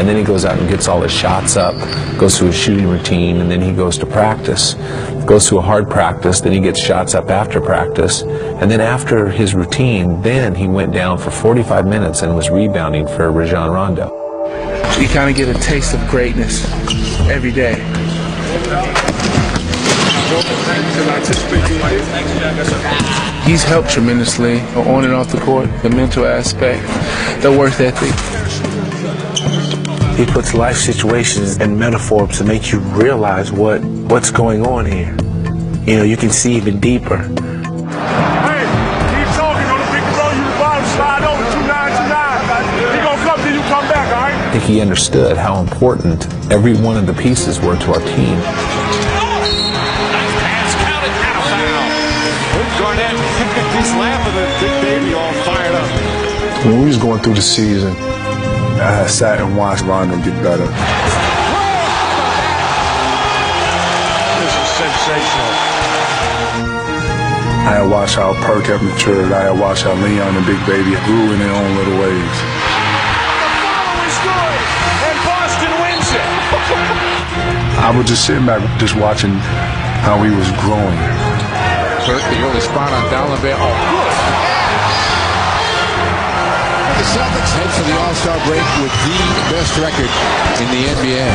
and then he goes out and gets all his shots up, goes through his shooting routine, and then he goes to practice, goes through a hard practice, then he gets shots up after practice, and then after his routine, then he went down for 45 minutes and was rebounding for Rajon Rondo. You kind of get a taste of greatness every day. He's helped tremendously on and off the court, the mental aspect, the work ethic. He puts life situations and metaphors to make you realize what's going on here. You know, you can see even deeper. Hey, keep talking on the pick and roll. You the bottom, slide over 2929. He gonna come till you come back, all right? I think he understood how important every one of the pieces were to our team. He's laughing at Big Baby all fired up. When we was going through the season, I sat and watched Rondo get better. This is sensational. I had watched how Perk had matured. I had watched how Leon and Big Baby grew in their own little ways. The following story, and Boston wins it. I was just sitting back, just watching how he was growing. Perk, the early spot on Dallenberg. Oh, good. The Celtics head for the All-Star break with the best record in the NBA.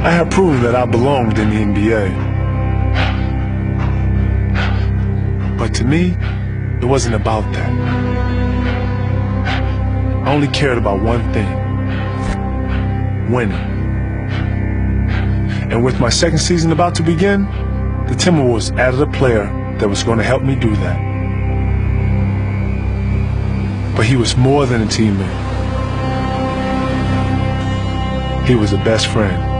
I had proved that I belonged in the NBA. But to me, it wasn't about that. I only cared about one thing: winning. And with my second season about to begin, the Timberwolves added a player that was going to help me do that. But he was more than a teammate. He was a best friend.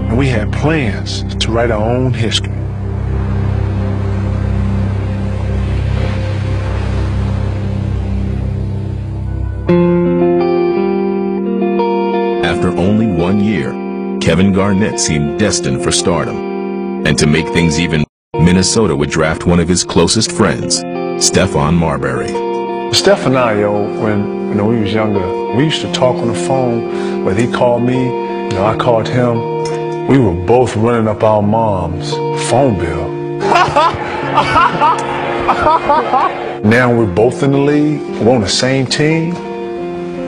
And we had plans to write our own history. After only 1 year, Kevin Garnett seemed destined for stardom. And to make things even, Minnesota would draft one of his closest friends, Stephon Marbury. Steph and I, when we was younger, we used to talk on the phone. Whether he called me, I called him. We were both running up our mom's phone bill. Now we're both in the league. We're on the same team.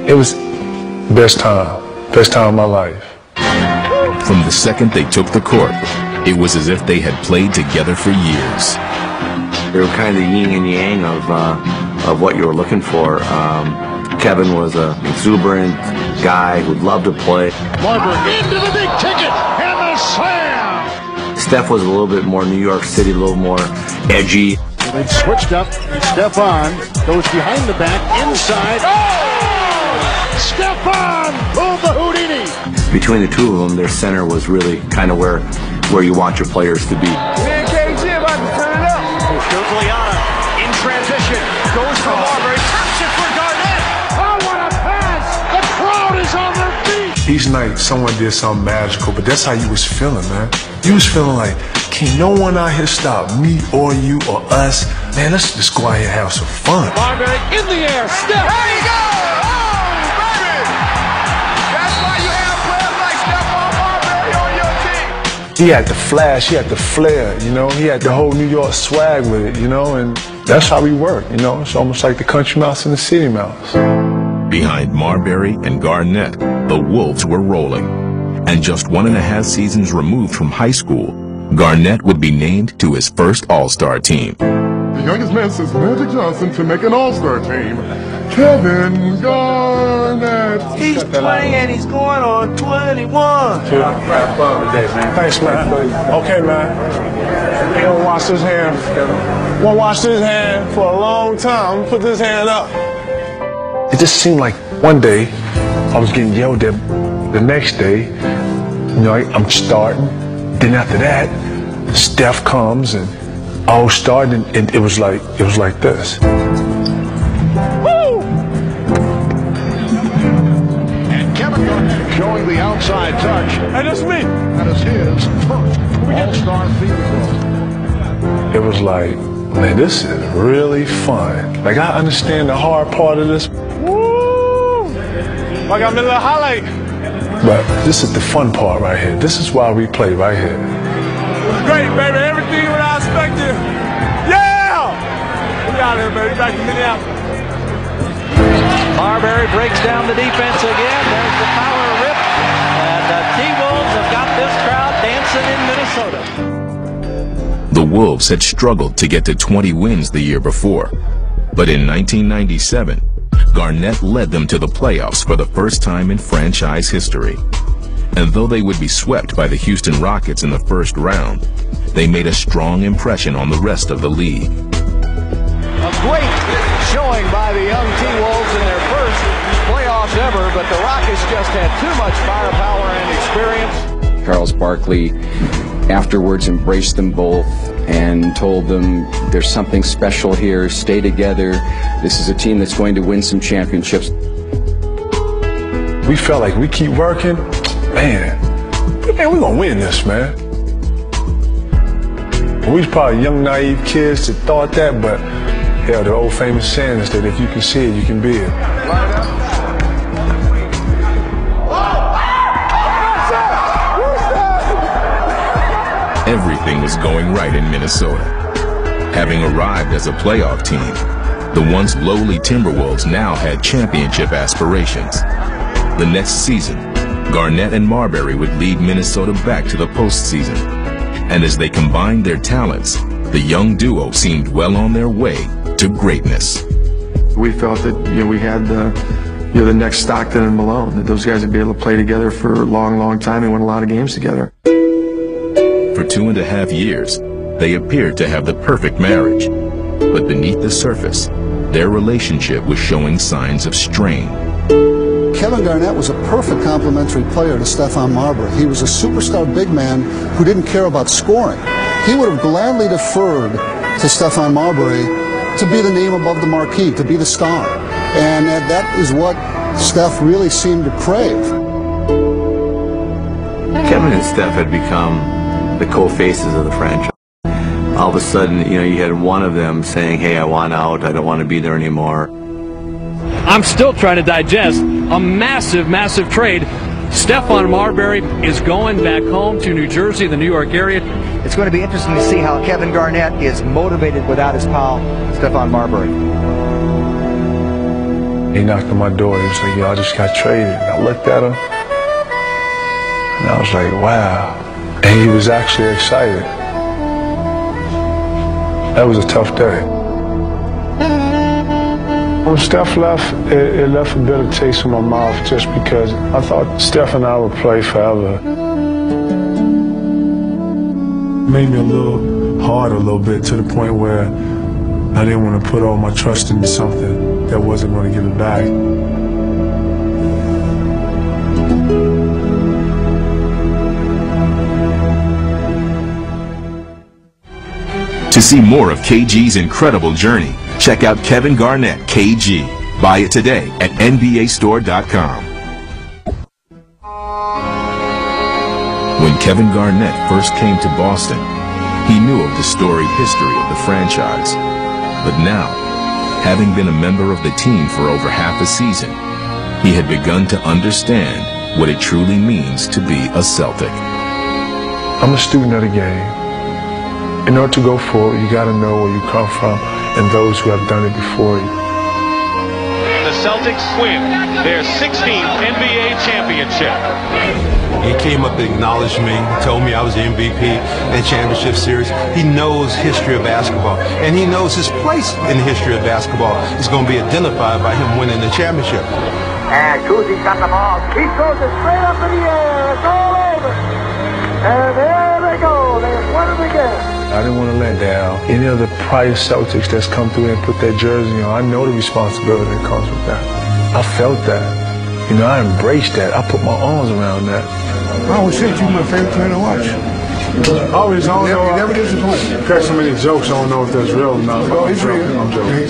It was best time of my life. From the second they took the court, it was as if they had played together for years. They were kind of the yin and yang of what you were looking for. Kevin was an exuberant guy who loved to play. Marbury into the big ticket and the slam. Steph was a little bit more New York City, a little more edgy. They've switched up. Stephon goes behind the back, inside. Oh! Stephon pulled the Houdini. Between the two of them, their center was really kind of where you want your players to be. Me and KG about to turn it up. Giuliana in transition. Goes for Marbury. Taps it for Garnett. Oh, what a pass. The crowd is on their feet. Each night, someone did something magical, but that's how you was feeling, man. You was feeling like, can no one out here stop me or you or us? Man, let's just go out here and have some fun. Marbury in the air. Steph. There you go. Oh, baby. That's why you have players like Stephon Marbury on your team. He had the flash, he had the flair, He had the whole New York swag with it, and that's how we work, It's almost like the country mouse and the city mouse. Behind Marbury and Garnett, the Wolves were rolling. And just 1.5 seasons removed from high school, Garnett would be named to his first All-Star team. The youngest man since Magic Johnson to make an All-Star team, Kevin Garnett. He's playing and he's going on 21. Thanks, man. Okay, man. He gonna wash his hand. Won't wash his hand for a long time. Put this hand up. It just seemed like one day I was getting yelled at. The next day, I'm starting. Then after that, Steph comes and all starting, and it was like this. Woo! the outside touch. Hey, that's me. That is his first All-Star field goal. It was like, man, this is really fun. Like, I understand the hard part of this. Woo! Like, I'm in a little highlight. But this is the fun part right here. This is why we play right here. Great, baby. Everything what I expected. Yeah! We out here, baby. Back to Minneapolis. Marbury breaks down the defense again. There's the power rip. And the T-Wolves have got this crowd dancing in Minnesota. The Wolves had struggled to get to 20 wins the year before. But in 1997, Garnett led them to the playoffs for the first time in franchise history. And though they would be swept by the Houston Rockets in the first round, they made a strong impression on the rest of the league. A great showing by the young T-Wolves in their first playoffs ever, but the Rockets just had too much firepower and experience. Charles Barkley afterwards embraced them both and told them there's something special here, stay together, this is a team that's going to win some championships. We felt like we keep working, man, we're gonna win this, man. We was probably young, naive kids that thought that, but hell, the old famous saying is that if you can see it, you can be it. Everything was going right in Minnesota. Having arrived as a playoff team, the once lowly Timberwolves now had championship aspirations. The next season, Garnett and Marbury would lead Minnesota back to the postseason. And as they combined their talents, the young duo seemed well on their way to greatness. We felt that we had the next Stockton and Malone, that those guys would be able to play together for a long, long time and win a lot of games together. For 2.5 years, they appeared to have the perfect marriage. But beneath the surface, their relationship was showing signs of strain. Kevin Garnett was a perfect complementary player to Stephon Marbury. He was a superstar big man who didn't care about scoring. He would have gladly deferred to Stephon Marbury to be the name above the marquee, to be the star. And that is what Steph really seemed to crave. Kevin and Steph had become the co-faces of the franchise. All of a sudden, you had one of them saying, hey, I want out, I don't want to be there anymore. I'm still trying to digest a massive, massive trade. Stephon Marbury is going back home to New Jersey, the New York area. It's going to be interesting to see how Kevin Garnett is motivated without his pal, Stephon Marbury. He knocked on my door. He was like, I just got traded. And I looked at him, and I was like, wow. And he was actually excited. That was a tough day. When Steph left, it left a bitter taste in my mouth just because I thought Steph and I would play forever. Made me a little hard a little bit, to the point where I didn't want to put all my trust into something that wasn't going to give it back. To see more of KG's incredible journey, check out Kevin Garnett, KG. Buy it today at NBAstore.com. When Kevin Garnett first came to Boston, he knew of the storied history of the franchise. But now, having been a member of the team for over half a season, he had begun to understand what it truly means to be a Celtic. I'm a student of the game. In order to go forward, you got to know where you come from and those who have done it before you. The Celtics win their 16th NBA championship. He came up and acknowledged me, told me I was the MVP in championship series. He knows history of basketball, and he knows his place in the history of basketball is going to be identified by him winning the championship. And Kuzie's got the ball. He throws it straight up in the air. It's all over. And there they go. They've won it again. I didn't want to let down any of the prior Celtics that's come through and put their jersey on. I know the responsibility that comes with that. I felt that. I embraced that. I put my arms around that. I always said you my favorite player to watch. Always, I don't know. You never disappoint. You crack so many jokes, I don't know if that's real or not. No, he's real. I'm joking.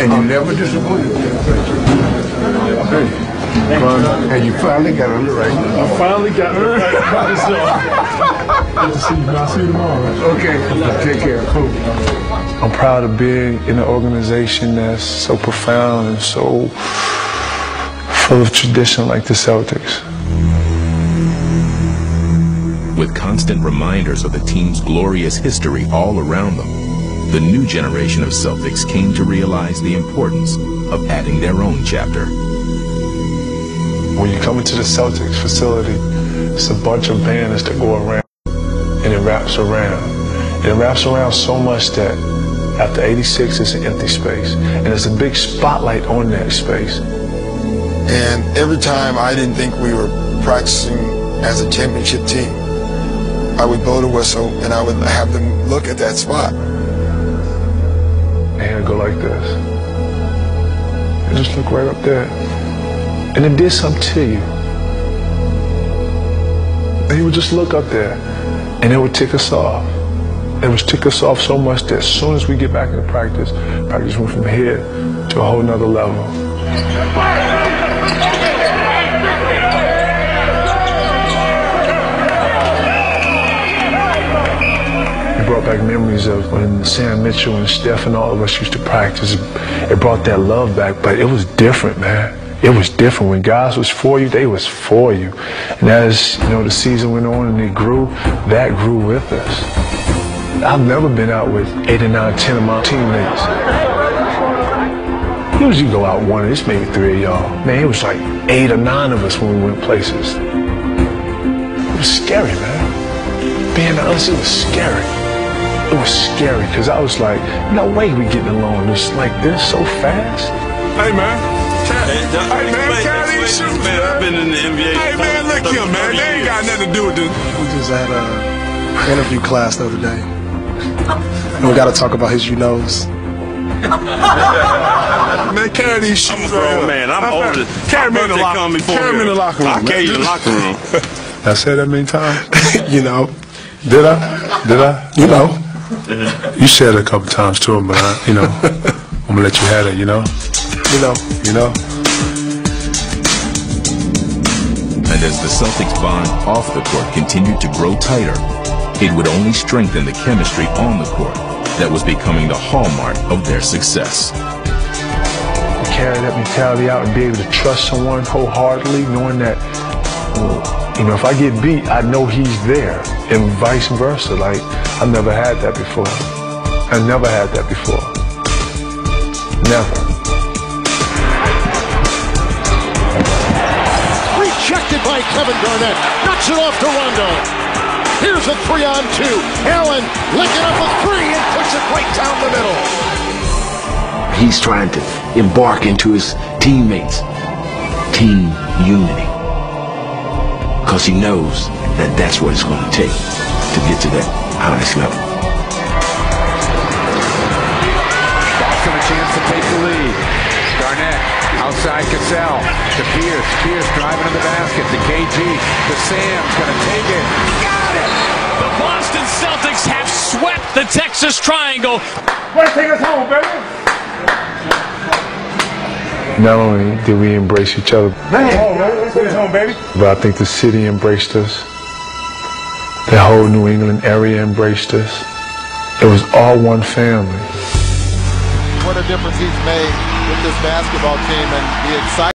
And you never disappointed. Hey. And you finally got it right. I finally got it right. Good to see you. I'll see you tomorrow. Okay. Take care. Cool. I'm proud of being in an organization that's so profound and so full of tradition like the Celtics. With constant reminders of the team's glorious history all around them, the new generation of Celtics came to realize the importance of adding their own chapter. When you come into the Celtics facility, it's a bunch of banners that go around, and it wraps around. And it wraps around so much that after 86, it's an empty space. And there's a big spotlight on that space. And every time I didn't think we were practicing as a championship team, I would blow the whistle and I would have them look at that spot. And he'd go like this. And just look right up there. And it did something to you. And he would just look up there, and it would tick us off. It would tick us off so much that as soon as we get back into practice went from here to a whole nother level. It brought back memories of when Sam Mitchell and Steph and all of us used to practice. It brought that love back, but it was different, man. It was different. When guys was for you, they was for you. And as the season went on and it grew, that grew with us. I've never been out with 8 or 9, 10 of my teammates. Usually go out one, it's maybe 3 of y'all. Man, it was like 8 or 9 of us when we went places. It was scary, man. Being honest, it was scary. It was scary because I was like, no way we getting along just like this so fast. Hey, man. Hey, man, carry these shoes, man. I've been in the NBA. Hey, man, look here, man. They ain't got nothing to do with this. We just had an interview class the other day. And we got to talk about his you-knows. Man, carry these shoes. I'm a grown man. I'm older. Carry me in the locker room. Carry me in the locker room. I'll carry you in the locker room. I said that many times? You know. Did I? You know. You said it a couple times to him, but I'm gonna let you have it, You know. And as the Celtics' bond off the court continued to grow tighter, it would only strengthen the chemistry on the court that was becoming the hallmark of their success. Carry that mentality out and be able to trust someone wholeheartedly, knowing that, if I get beat, I know he's there, and vice versa. Like, I've never had that before. I never had that before. Never. Rejected by Kevin Garnett. Knocks it off to Rondo. Here's a 3-on-2. Allen licking up a 3 and puts it right down the middle. He's trying to embark into his teammates' team unity. Because he knows that that's what it's going to take to get to that highest level. Boston a chance to take the lead. Garnett outside Cassell to Pierce. Pierce driving to the basket to KG. To Sam's going to take it. Got it! The Boston Celtics have swept the Texas Triangle. Let's take us home, baby. Not only did we embrace each other, Let's take us home, baby. but I think the city embraced us. The whole New England area embraced us. It was all one family. What a difference he's made with this basketball team and the excitement.